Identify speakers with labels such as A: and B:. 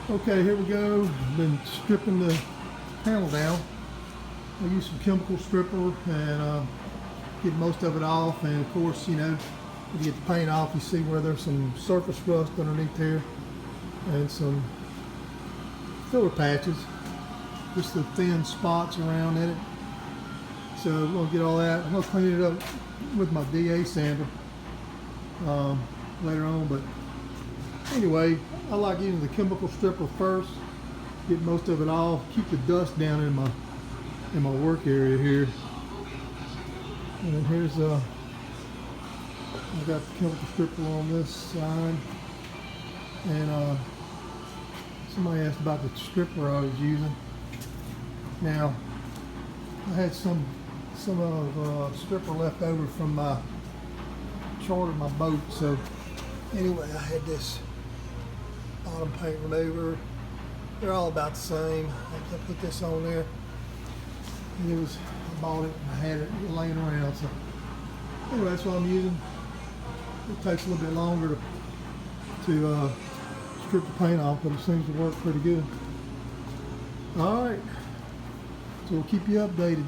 A: Okay, here we go. I've been stripping the panel down. I use some chemical stripper and get most of it off. And of course, you know, when you get the paint off, you see where there's some surface rust underneath there and some filler patches, just the thin spots around in it. So we're gonna get all that. I'm gonna clean it up with my DA sander later on. But anyway, I like using the chemical stripper first, get most of it off, keep the dust down in my work area here. And then here's I got the chemical stripper on this side. And somebody asked about the stripper I was using. Now, I had some of stripper left over from my charter my boat. So anyway, I had this bottom paint remover. They're all about the same. I put this on there, and I bought it and I had it laying around. So anyway, that's what I'm using. It takes a little bit longer to strip the paint off, but it seems to work pretty good. All right, so we'll keep you updated.